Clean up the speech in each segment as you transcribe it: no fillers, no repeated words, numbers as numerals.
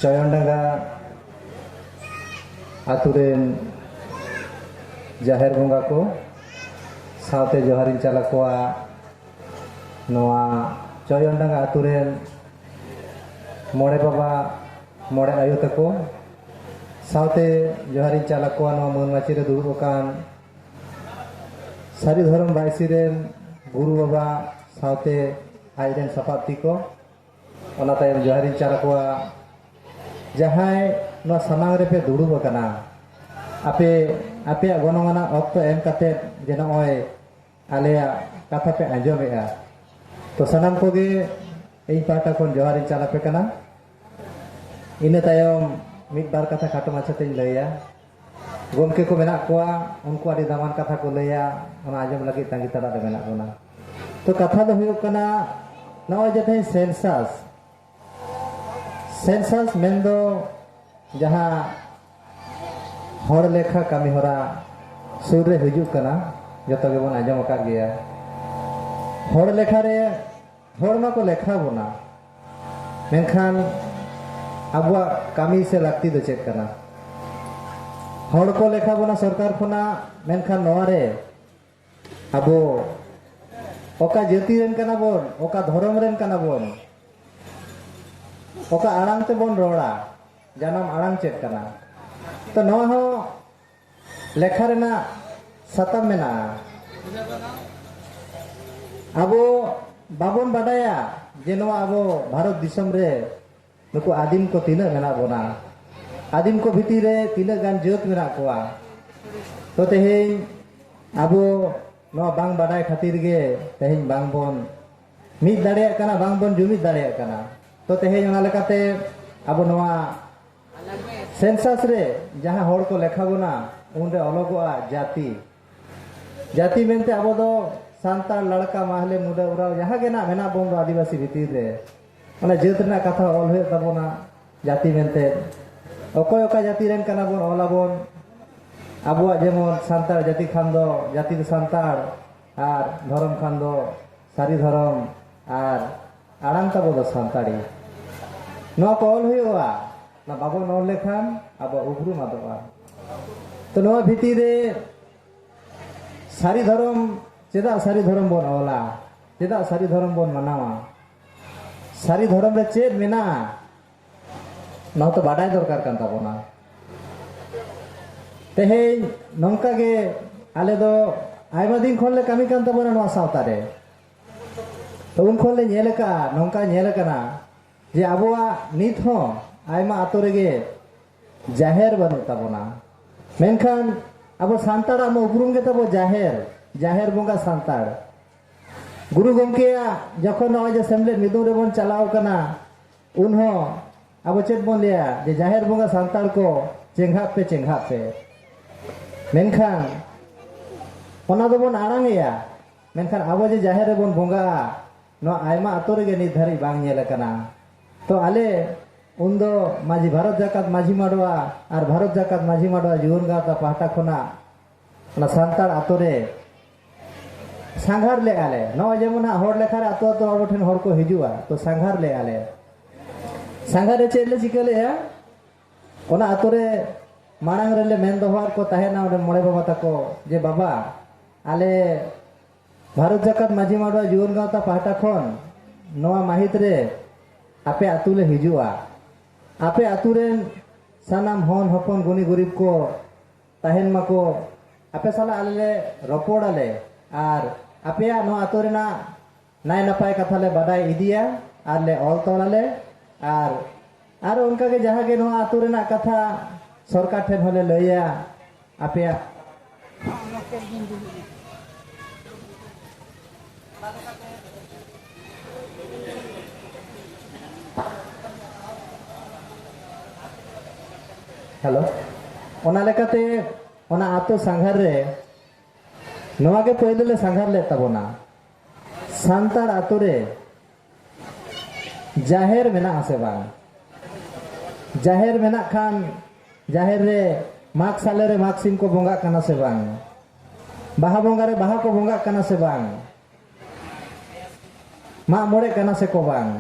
चयनडांगा आतुरेन जाहेर बंगा को सावते जोहारिन चाला कोआ नोआ चयनडांगा आतुरेन मोड़े बाबा मोड़े आयु तको सावते जोहारिन चाला कोआ नोआ मनमाची रे दुड़ुब अकान सारी धर्म बायसी रेन गुरु बाबा सावते आइरेन सपाती को ओना तायम जोहारिन चाला कोआ जहां नोआ सामांग रे पे दुड़ुब अकाना आपे आपे गनंगाना ऑक्टो एम काते जे नय आलेया कथा पे आंजमेआ तो सनाम कोगे एई पाटा कोन जोहारिन चाला पे कना इने तायम मिद बार कथा खाटो माछाते लैया गोमके को मेना कोआ उनको आदि दामान कथा को लैया ओना आंजम लगी तांगी तड़ा रे मेना बोना तो कथा दो हुयो कना नय जेते सेंसस मेंदो जहां हर लेखा कमी होरा सुर रे हिजु कना जतो गे बोन आंजम का गया हर लेखा रे हर मा को लेखा बोना मेनखान अबुआ कमी से लगती दो चेक कना हर को लेखा बोना सरकार खोना मेनखान नोआ रे अबो ओका जाति रेन कना बोन ओका धर्म रेन कना बोन ओका आड़ांग ते बोन रोड़ा जानम आड़ांग चेक कना तो नोआ हो लेखा रेना सतम मेना अबो बाबोन बाडाया जे नोआ अबो भारत दिसम रे नुकु आदिम को तीना मेना बोना आदिम को भीतर रे तीना गान जोत मेना कोआ तो तेहें अबो नोआ बांग बाडाय खातिर गे तेहें बांग बोन मिद दाड़ेया कना बांग बोन जुमिद दाड़ेया कना तो तेहें ओना लेकाते अबो नोआ सेंसस रे जहां हर को लेखा बोना उनरे अलगोआ जाति जाति मेनते अबो दो सांतार लड़का माहले मुडा उराव जहां गे ना मेना बोन आदिवासी भीतर रे माने जेत रेना कथा ऑल हुए तबोना जाति मेनते ओकोय ओका जाति रेन कना बोन ओला बोन अबुआ जेमन सांतार जाति खान दो जाति दो सांतार आर धर्म खान दो सारी धर्म आर आड़ांग तबो दो सांताड़ी नो को ऑल हुआ ना बाबो नॉल लेखान अब उभरू मादोआ तो नोआ भीतर रे सारी धर्म चेदा सारी धर्म बोन ओला चेदा सारी धर्म बोन मनावा सारी धर्म रे चेद मेना ना तो बाडाय दरकार कान ताबोना तेहे नंका गे आले दो आयमा दिन खोल ले कमी कान ताबोना नोआ सावता रे तो उन खोल ले नेले का नंका नेले कना जे अबोआ नित हो आयमा आतो रेगे जाहेर बनु ताबोना मेनखान अब सांतार आम उपरुम गे ताबो जाहेर बंगा सांतार गुरु गमकेया जखन नय जे सेमलेट मिदुम रे बोन चलाव कना उन हो अब चेत बोन लिया जे जाहेर बंगा सांतार को चेंघा पे मेनखान ओना दो बोन आड़ांगेया मेनखान अब जे जाहेर रे बोन बंगा नो आयमा आतो रेगे नित धारी बांग नेल कना तो आले उन्दो माझी भारत जाकात माझी माडवा और भारत जाकात माझी माडवा जीवन गाता पाहटा खोना ना सांतार आतो रे सांघार ले आले नो जेमन हर लेखा रे आतो आतो अब ठेन हर को हिजुआ तो सांघार ले आले सांघार रे चेले चिकले है ओना आतो रे मांग रे ले मेन दोहार को ताहेना ओडे मोड़े बाबा तको जे बाबा आले भारत जाकात माझी माडवा जीवन गाता पाहटा खोन नोआ माहित रे आपे आतु ले हिजुआ आपे आतु रेन सानाम हन हपन गुनी गरीब को ताहेन माको आपे साला आले रपोड़ आले आर आपे नो आतो रेना नाय नपाय कथा ले बाडाय इदिया आर ले ऑल तोलाले आर उनका के जहां के नो आतो रेना कथा सरकार ठेन होले लैया आपे हेलो ओना लेकाते ओना आतो सांघार रे नोआ के पहले ले सांघार ले तबोना सांतार आतो रे जाहेर मेना आसे बांग जाहेर मेना खान जाहेर रे माग साले रे माग सिम को बोंगा कना से बांग बाहा बोंगा रे बाहा को बोंगा कना से बांग मा मोड़े कना से को बांग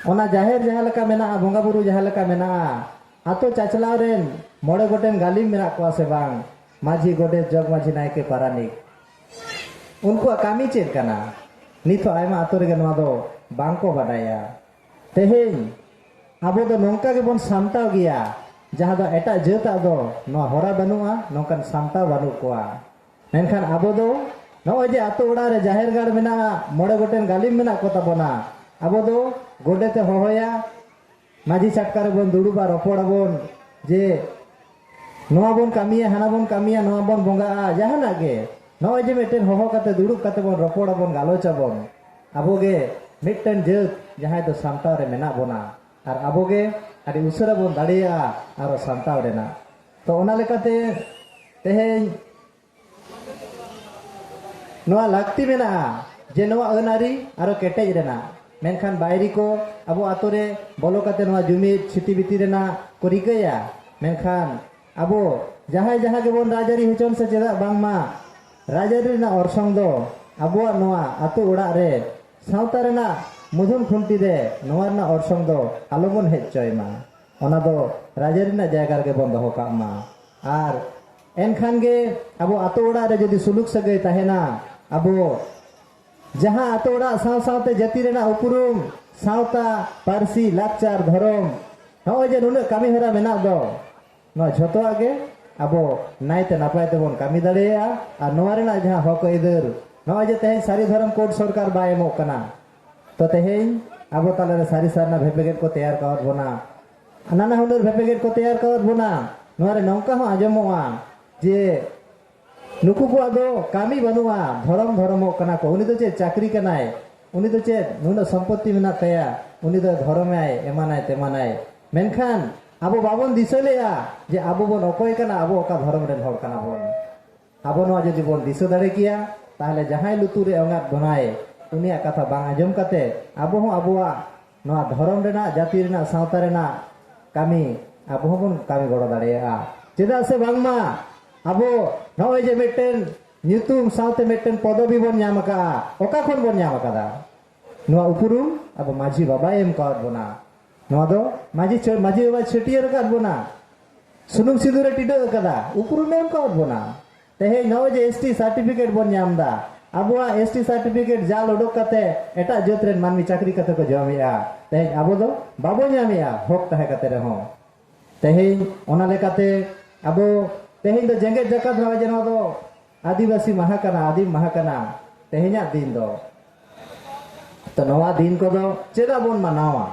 ओना जाहिर जहाँ लेका मेना बोंगा बुरु जहाँ लेका मेना आतो चाचलाव रेन मोड़े गोटेन गालिम मेना को से बांग माझी गोडे जग माझी नायके पारानिक उनको कामी चेद कना नितो आयमा आतो रेगे नवा दो बांग को बाडाया तेहेन आबो दो नोंका के बोन सामटाव गिया जहाँ दो एटा जेता दो नो होरा बनुआ नोंकन सामटाव बानु कोआ मेनखान आबो दो नो जे आतो उड़ा रे जाहिर गाड़ मेना मोड़े गोटेन गालिम मेना को ताबोना आबो दो गोडेते होहोया माझी चटकारे बोन दुड़ुबा रपोड़ाबोन जे नोआ बोन कामिया हाना बोन कामिया नोआ बोन बोंगा जहाना गे नोए जे मिटेन होहो काते दुड़ुब काते बोन रपोड़ाबोन गालोचाबोन आबोगे मिटेन जेत जहां दो सामटाव रे मेना बोना और आबोगे आदि उसरा बोन दाड़िया आरो सामटाव रेना तो ओना लेकाते तेहेन नोआ लागती मेना जे नोआ अनारी आरो केटेज रेना मेनखान बायरी को अबो आतोरे बोलो काते नोआ जुमिद सिटी बिती रेना को रिकाया मेनखान अबो जहां जहां के बोन राजारी हुचन से चेदा बांगमा राजारी रेना औरसंग दो अबो नोआ आतो उड़ा रे सावता रेना मुधुन खुंटी रे नोआ रेना औरसंग दो आलोबन हेज चयमा ओना दो राजारी रेना जायगा रे बोन दोहो कामा आर एनखान गे अबो आतो उड़ा रे जदि सुलुक सगै ताहेना अबो जहां आतो उड़ा साव सावते जाति रेना उपरुम सावता पारसी लाकचार धरम नोय जे नुने कामी हरा मेना दो नो झोतो आगे अबो नाइते नापायते बोन कामी दाड़ेया और नोआ रेना जहां हक इदर नोय जे तेहेन सारी धर्म कोड सरकार बाय एमो कना तो तेहेन अबो ताले सारी सारना भेपेगेट को तैयार करत बोना नाना हुनर भेपेगेट को तैयार करत बोना नोआ रे नौका हो आजमोआ जे नुकु को आदो कामी बनुआ धरम धरमो कना को उनी तो चे चाकरी कनाय उनी तो चे नुना संपत्ति मेना तया उनी तो धरम आय एमानाय तेमानाय मेनखान आबो बाबन दिसलेया जे आबो बोन अकय कना आबो का धरम रेन हर कना बोन आबो नोआ जदि बोन दिस दाड़े किया ताहले जहाय लुतुरे अंगात बनाय उनिया कथा बांग आजम काते आबो हो आबोआ नोआ धरम रेना जाति रेना सावता रेना कामी आबो बोन कामी गड़ो दाड़ेया चेदा से बांगमा आबो नोय जे मिटेन ᱧᱩᱛᱩᱢ सावते मिटेन पदवी बोन ᱧᱟᱢ का ओका खन बोन ᱧᱟᱢ का नोआ उपरुम आबो माझी बाबा एम काद बोना नोआ दो माझी बाबा छटियर काद बोना सुनुम सिंदूरे टिडो कदा उपरुम एम काद बोना तेहे नोय जे एसटी सर्टिफिकेट बोन ᱧᱟᱢ दा आबोआ एसटी सर्टिफिकेट जाल उडोक काते एटा जत रेन मानमी चाकरी काते को जमिया तेहे आबो दो बाबो ᱧᱟᱢिया हक ताहे काते रहो तेहे ओना लेकाते आबो तेहेन दो जेंगे जकात भावे जनो दो आदिवासी महाकना आदिम महाकना तेहेन्या दिन दो तो नवा दिन को दो चेदा बोन मनावा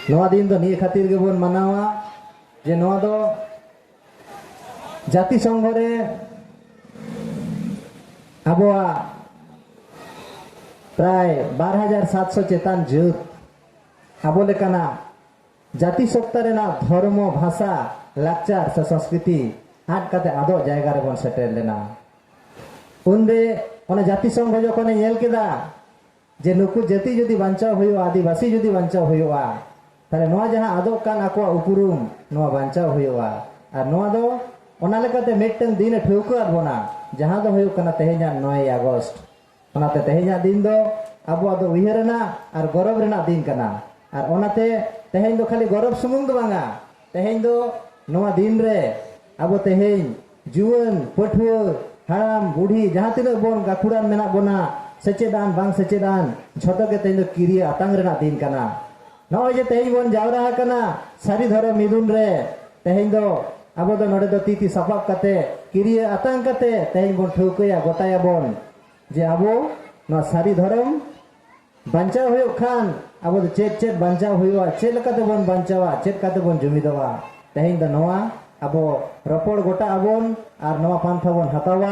नवा दिन दो निये खातिर के बोन मनावा जे नवा दो जाति संघ रे आबोआ प्राय 12,700 चेतान जुत आबो लेकाना जाति सत्ता रेना धर्म भाषा लाकचार से संस्कृति आट काते आदो जायगा रे बोन सेटेल लेना उनरे ओना जाति संघ जखने नेल केदा जे नुकु जाति जदि बांचाव हुयो आदिवासी जदि बांचाव हुयोआ ताले नोआ जहां आदो कान आको उपरुम नोआ बांचाव हुयोआ और नोआ दो ओना लेकाते मिटन दिन ठौका बोना जहां दो हुयो कना तेहेन्या 9 अगस्त ओनाते तेहेन्या दिन दो आबो आदो उयहरना और गौरव रेना दिन कना और ओनाते तेहेन दो खाली गौरव सुमुंग दो बांगा तेहेन दो नोआ दिन रे आबो तेहेन जुवन पठुआ हाराम बुढ़ी जहां तिना बोन गाखुड़ान मेना बोना सेचेदान बांग सेचेदान झोटो के तेहेन दो किरिया आतांग रेना दिन कना नोय जे तेहेन बोन जावरा कना सारी धरे मिदुन रे तेहेन दो आबो दो नोडे दो तीती सापाब काते किरिया आतांग काते तेहेन बोन ठौकया गोटाया बोन जे आबो नो सारी धरम बांचाव हुयो खान आबो दो चेत चेत बांचाव हुयो चेत लकाते बोन बांचावा चेत काते बोन जुमिदवा तेहेन दो नोआ आबो रपड़ गोटा आबोन और नवा पांथा बोन हतावा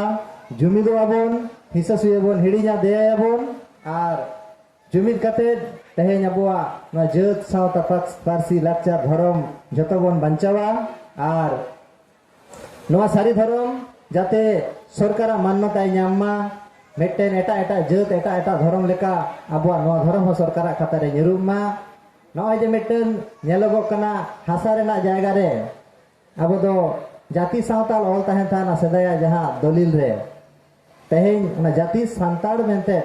जुमिदो आबोन हिस्सा सुये बोन हिड़िया देया आबोन और जुमिद काते तेहेन आबोआ नवा जत सावता पारसी लाकचार धरम जतो बोन बांचावा और नवा सारी धरम जाते सरकारा मान्यता ᱧᱟᱢ मिटेन एटा एटा जत एटा एटा धरम लेका आबोआ नवा धरम हो सरकारा खाता रे ᱧᱩᱨᱩᱢ नोय जे मिटेन ᱧᱮᱞᱚᱜᱚᱜ कना हासा रेना जायगा रे आबो दो जाति सावताल ऑल तहन थाना सदया जहां दलिल रे तेहेन ओना जाति सांताड़ मेनते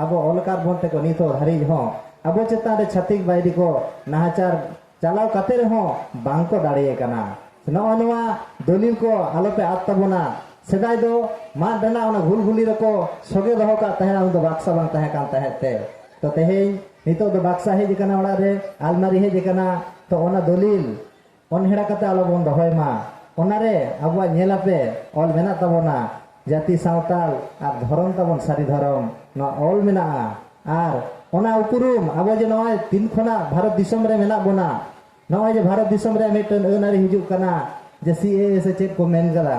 आबो ऑलकार बोनते को नितो हरि हो abo chetan re chhatik bairi ko nahachar চালাও কাতে রেহো বাংকো দাঁড়িয়ে কানা নয় নোয়া দলিল কো আলোপে আত্তাবনা সেদাই দো মা দেনা ওনা ঘুলঘুলি রকো সগে দহ কা তাহেনা উন দো বাক্সা বাং তাহে কান তাহেতে তো তেহেই নিতো দো বাক্সা হে যেখানে ওড়া রে আলমারি হে যেখানে তো ওনা দলিল অনহেড়া কাতে আলো বন দহয় মা ওনারে আবুয়া নেলাপে অল মেনা তাবনা জাতি সাঁওতাল আর ধরম তাবন সারি ধরম ন অল মেনা আর ওনা উপরুম আবো যে নয় তিন খনা ভারত দিশম রে মেনা বনা নয় যে ভারত দিশম রে মিটন আনারি হিজুক কানা যে সিএ সে চেক को मेन करा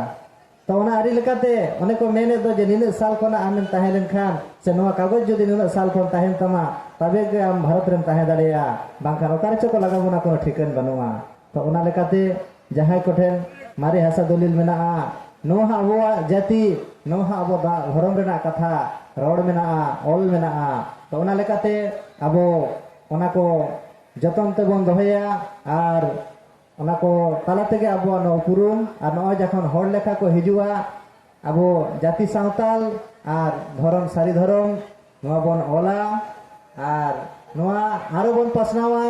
तो ओना आरी लेकाते ओने को मेने दो जे निन साल खना आमेन ताहेलेन खान से नवा कागज जदि निन साल खन ताहेन तमा तबे के आम भारत रेम ताहे दाड़ेया बांखान ओकारे चको लगाबोना कोनो ठिकान बनुआ तो ओना लेकाते जहाय कोठेन मारे हासा दलिल मेना नोहा अबोआ जाति नोहा अबो धरम रेना कथा रोड मेना ऑल मेना तो ओना लेकाते अबो ओना को जतन ते बन दोहया और ओना को ताला तेगे अबो न उपुरुम और नय जखन हर लेखा को हिजुआ अबो जाति सावताल और धरम सारी धरम नवा बन ओला और नवा आरो बन पासनावा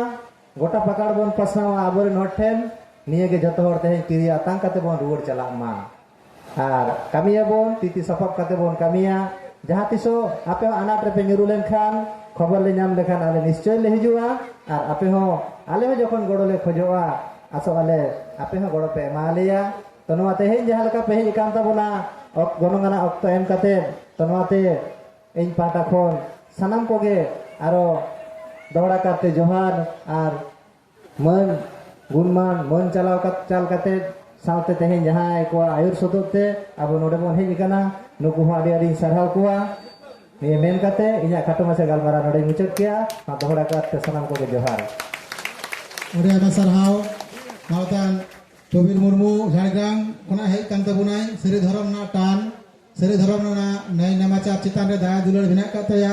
गोटा पकड़ बन पासनावा अबोरे नठेन निये गे जतो हर तेहे किरिया तांग काते बन रुवर चला मा और कामिया बन तिति सफक काते बन कामिया जहाँ तिसो आपे अनाट रे पे ᱧᱩᱨᱩ लेनखान खबर ले नाम लेखान आले निश्चय ले हिजुआ और आपे हो आले हो जखन गड़ो ले खोजोआ आसो आले आपे हो गड़ो पे एमालिया तो नवा तेहे जहाँ लेका पे हेज कान ताबोना गनंगाना अक्तो एम काते तो नवाते इन पाटा खन सानाम कोगे आरो दौड़ा काते जोहार और मन गुणमान मन चाल काते सावते तेहे जहाँ को आयुर सतोते अब नोडे बन हेज काना नुकु हो आडी आडी सरहाव कुआ ये मेन काते इना खाटो मासे गालमारा नोडे मुचाद किया दौड़ा काते सानाम कोगे जोहार उड़े आमा सरहाव मावतान टोबिर मुर्मू झाड़ग्राम खना हेज कान ताबोनाय सेरी धरम ना टान सेरी धरम ना नय नामाचार चितान रे दाया दुलर बिना कातया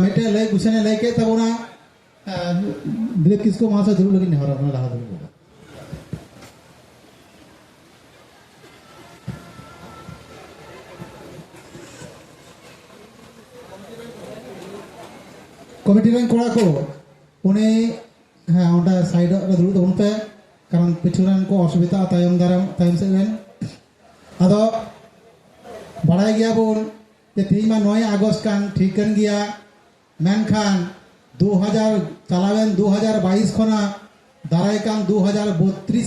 मेटे लय गुसने लय के ताबोना दिलीप किसको मासे दुलु लगिन हरम ना लहा दुलु कमिटी रेन कोड़ा को उन्हें हाँ उनका साइड रे दुलु तबन पे कारण पिछुरान को असुविधा तायम दाराम तायम से रेन आदो बड़ाई गया बोल ये तीमा 9 अगस्त कान ठीकन गया मेनखान 2000 चलावेन 2022 खना दाराय कान 2032